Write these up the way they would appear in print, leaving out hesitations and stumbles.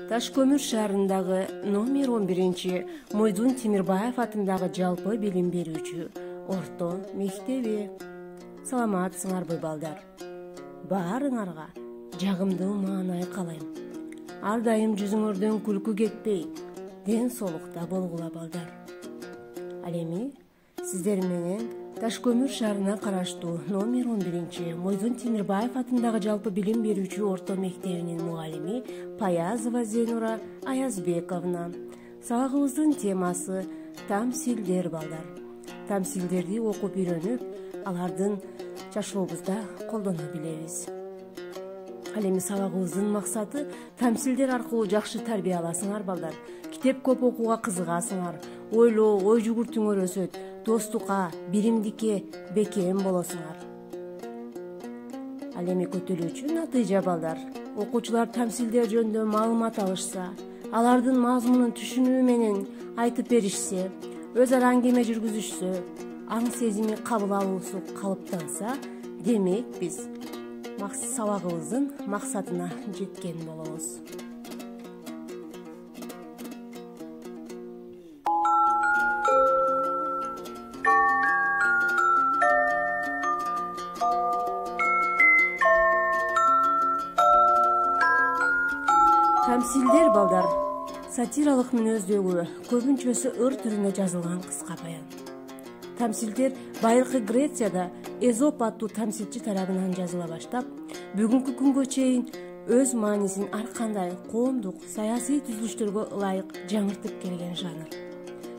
Таш көмүр шаарындагы номер 11 Мойдун Темирбаев атындагы жалпы билим берүүчү орто мектеби. Саламатсыңарбы балдар? Баарыңарга жагымдуу маанай каалайм. Ар дайым жүзүңөрдөн күлкү кетпей, ден соолукта болгула балдар. Ал эми сиздер менен Таш көмүр шаарына караштуу номер 11 Мойдун Темирбаев атындагы жалпы билим берүүчү орто мектебинин мугалими Паязова Зенура Аязбековна. Сабагыбыздын темасы тамсилдер балдар. Тамсилдерди окуп үйрөнүп, алардын жашообузда колдоно билебиз. Ал эми сабагыбыздын максаты тамсилдер аркылуу жакшы тарбия аласыңар балдар. Китеп көп окууга кызыгасыңар, ойлоо, ой жүгүртүүңөр өсөт, достукка, биримдикке бекем болосуңар. Ал эми көтөлүүчү натыйжа балдар. Окуучулар тамсилдер жөнүндө маалымат алышса, алардын мазмунун түшүнүү менен айтып беришсе, өз ара аңгеме жүргүзүшсө, аң сезими кабыл алуусу калыптанса, демек биз сабагыбыздын максатына жеткен болобуз. Тамсилдер балдар сатиралык мүнөздөгү, көбүнчөсү ыр түрүндө жазылган кыска баян. Тамсилдер байыркы Грецияда Эзоп аттуу тамсилчи тарабынан жазыла баштап, бүгүнкү күнгө чейин өз маанисин ар кандай коомдук, саясий түзүлүштөргө ылайык жаңыртып келген жанр.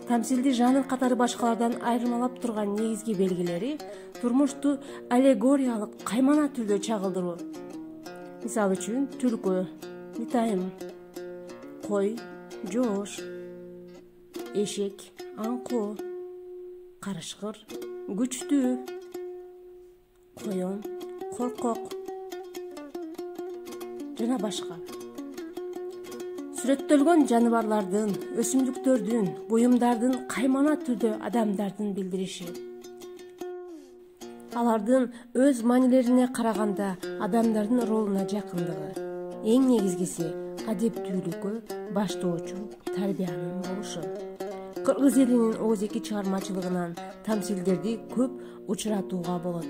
Тамсилди жанр катары башкалардан айырмалап турган негизги белгилери турмушту аллегориялык, каймана түрдө чагылдыруу. Мисалы үчүн түлкү, митайым, кой, жоош, эшек, аңкоо, карышкыр, күчтүү, коён, коркок жана башка. Сүрөттөлгөн жаныбарлардын, өсүмдүктөрдүн, буюмдардын каймана түрдө адамдардын билдириши. Алардын өз маанилерине караганда адамдардын ролуна жакындыгы. Эң негизгиси адептүүлүккө баштоочу тарбиянын болушу. Кыргыз элинин оозеки чыгармачылыгынан тамсилдерди көп учуратууга болот.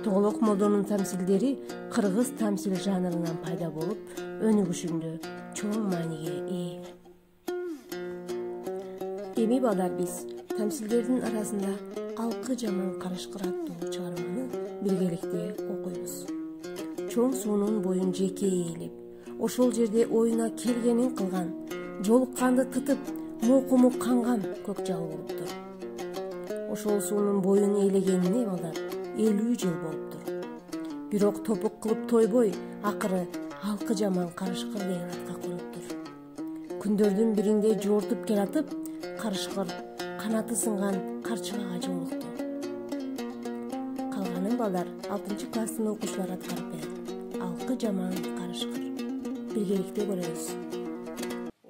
Тоголок Молдонун тамсилдери кыргыз тамсил жанрынан пайда болуп, өнүгүшүндө чоң мааниге ээ. Эми балдар биз тамсилдердин арасында Алкы жаман карышкыр аттуу чыгарманы биргеликте окуйбуз. Чоң суунун боюн жеке ээлеп, ошол жерде оюна келгенин кылган, жолукканды тытып, мокуму канган көк жал болуптур. Ошол суунун боюн ээлегенине балдар 50 жыл болуптур. Бирок топук кылып тойбой, акыры Алкы жаман карышкыр деген атка конуптур. Күндөрдүн биринде жортуп келатып, карышкыр канаты сынган карчыгага жолукту. Калганын балдар 6-класстын окуучулары аткарып берет. Алкы жаман карышкыр. Биргеликте көрөбүз.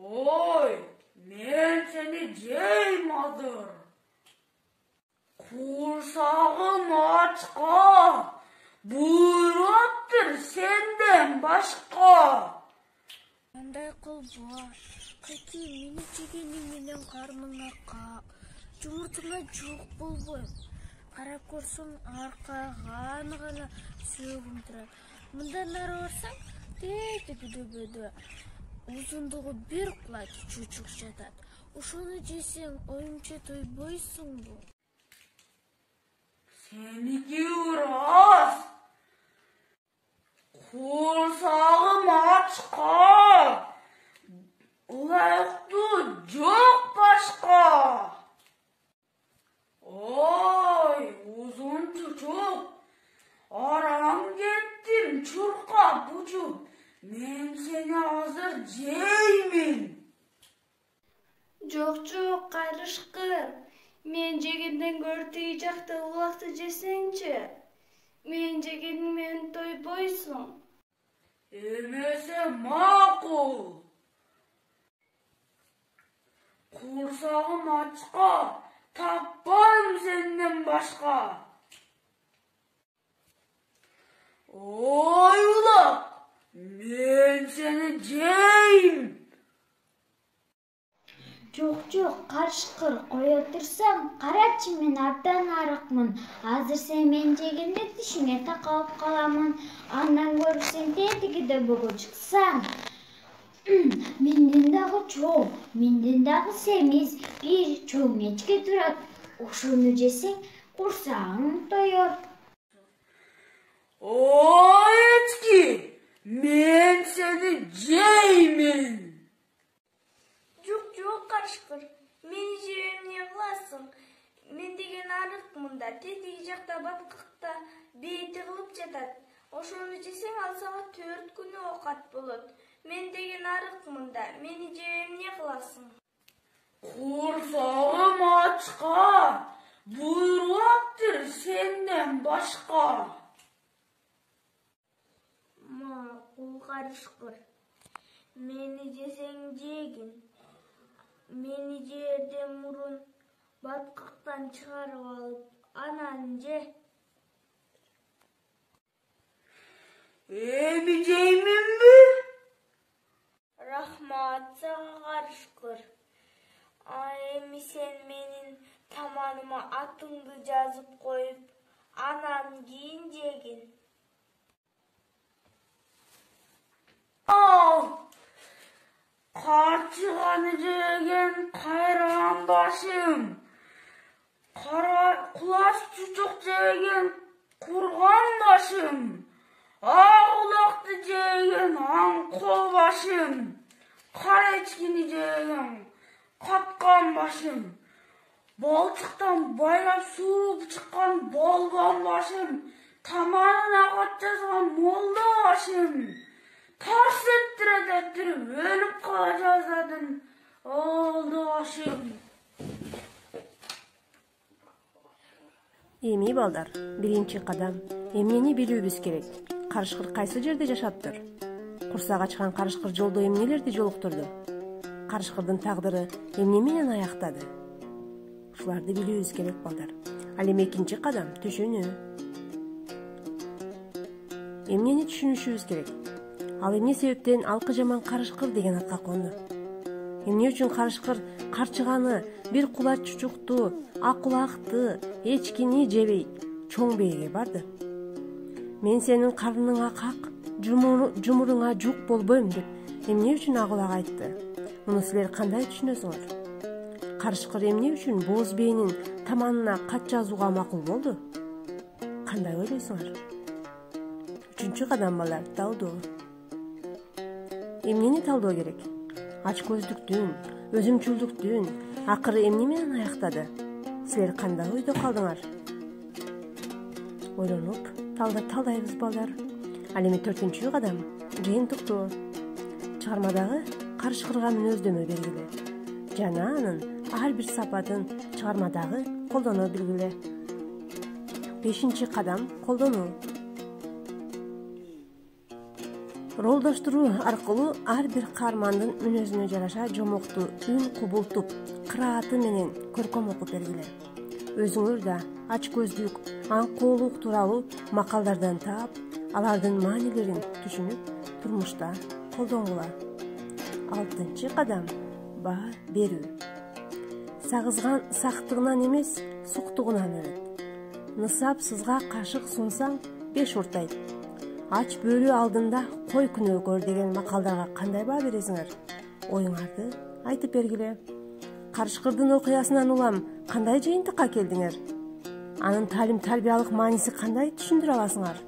Ой, мен сени жейм азыр. Курсагым ачка. Буйруптур сенден башка. Кандай кылба? Кайки мени жегениң менен карның акка. Жумуртуңа жок болбойм. Карап көрсөң аркага гана сөөгүм турат. Мындан нары барсаң, төбөдө узундугу 1 кулач чучук жатат. Ошону жесең, оюңча тойбойсуңбу? Сеники урас. Курсагым ачка. Улайыктуу жок башка. Ой, узун чучук. Арам кеттим чуркап бужуп. Мен сени азыр жеймин. Жок, карышкыр. Мен жегенден көрө тиги жакта улакты жесеңчи. Мен жегениң менен тойбойсуң. Эмесе макул. Курсагым ачка. Таппайм сенден башка. Ой улак, мен сени жейм. Жок, карышкыр, кое турсаң, карачы мен абдан арыкмын. Азыр сен мен жегенде тишиңе такалып каламын. Андан көрүп сен тетигиде бөгө чыксаң. Менден дагы чоң, менден дагы семиз бир чоң эчки турат. Ошону жесең, курсагың тоёр. О, эчки, мен сени жеймин. Жок, карышкыр. Мени жеп эмне кыласың? Мен деген арыкмын да, тетиги жакта баткакта бейти кылып жатат. Ошону жесең ал сага 4 күнү оокат болот. Мен деген арыкмын да, мени жеп эмне кыласың? Курсагым ачка, буйруктур сенден башка. Макул, карышкыр. Мени жесең жегин. Мени жерден мурун баткактан чыгарып алып, анан же. Эми жейминби? Рахмат сага, карышкыр. Эми сен менин таманыма атыңды жазып коюп, анан кийин жегин. Карчыганы жеген кайран башым. Кулаш чучук жеген курган башым. Ак жеген аңкол башым. Кара эчкини жеген каткан башым. Балчыктан байлап сууруп чыккан болгон башым. Таманына кат жазган молда башым. Тарс ettire өлүп кала жаздадым. Олду башым. Эми балдар, биринчи кадам эмнени билүүбүз керек? Карышкыр кайсы жерде жашаптыр? Курсак ачкан карышкыр жолдо эмнелерди жолуктурду? Карышкырдын тагдыры эмне менен аяктады? Ушуларды билүүбүз керек балдар. Ал эми экинчи кадам түшүнүү. Эмнени түшүнүшүбүз керек? Ал эмне себептен алкы жаман карышкыр деген атка конду? Эмне үчүн карышкыр карчыганы, бир кулач чучукту, ак кулакты, эчкини жебей чоң бээге барды? Мен сенин карныңа как, жумуруңа жук болбойм деп эмне үчүн ак кулак айтты? Муну силер кандай түшүнөсүңөр? Карышкыр эмне үчүн боз бээнин таманына кат жазууга макул болду? Кандай ойлойсуңар? Үчүнчү кадам балдар, талдоо. Эмнени талдоо керек? Ач көздүктүн, өзүмчүлдүктүн акыры эмне менен аяктады? Силер кандай ойдо калдыңар? Ойлонуп, талдайбыз балдар. Ал эми 4-чү кадам жыйынтыктоо. Чыгармадагы карышкырга мүнөздөмө бергиле. Жана анын ар бир сапатын чыгармадагы колдоно билгиле. 5-чи кадам колдонуу. Ролдоштуруу аркылуу ар бир каармандын мүнөзүнө жараша жомоктуу үн кубултуп, кырааты менен көркөм окуп бергиле. Өзүңөр да ач көздүк, аңкоолук тууралуу макалдардан таап, алардын маанилерин түшүнүп, турмушта колдонгула. 6-чы кадам баа берүү. Сагызган сактыгынан эмес, суктугунан өлөт. Нысап сызга кашык сунсаң 5 уртайт. Ач бөрү алдында кой күнөөкөр деген макалдарга кандай баа бересиңер? Оюңарды айтып бергиле. Карышкырдын окуясынан улам кандай жыйынтыкка келдиңер? Анын таалим-тарбиялык мааниси кандай түшүндүрө аласыңар?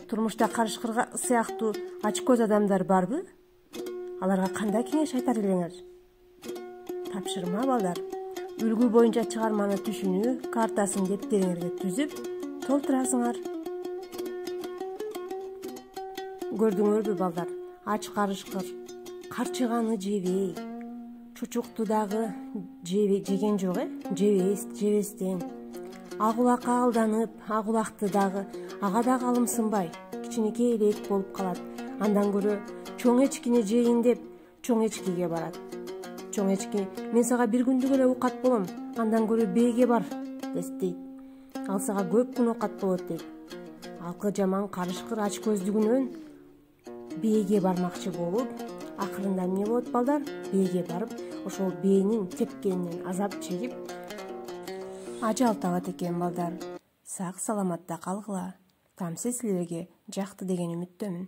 Турмушта карышкырга сыяктуу ач көз адамдар барбы? Аларга кандай кеңеш айтар элеңер? Тапшырма балдар. Үлгү боюнча чыгарманы түшүнүү картасын дептериңерге түзүп толтурасыңар. Көрдүңөрбү балдар? Ач карышкыр карчыганы жебей, чучукту дагы жеген жок, жебестен. Агулакка алданып, агулакты дагы ага дагы алымсынбай, кичинекей элек болуп калат. Андан көрө чоң эчкини жейин деп чоң эчкиге барат. Чоң эчки: мен сага бир күндүк эле оокат болом, андан көрө бээге бар дейт. Ал сага көп күн оокат болот дейт. Алкы жаман карышкыр ач көздүгүнөн бээге бармакчы болуп, Акырында эмне болот балдар? Бээге барып, ошол бээнин тепкенинен азап чегип ажал табат экен балдар. Сак саламатта калгыла. Тамсы силерге жакты деген үмүттөмүн.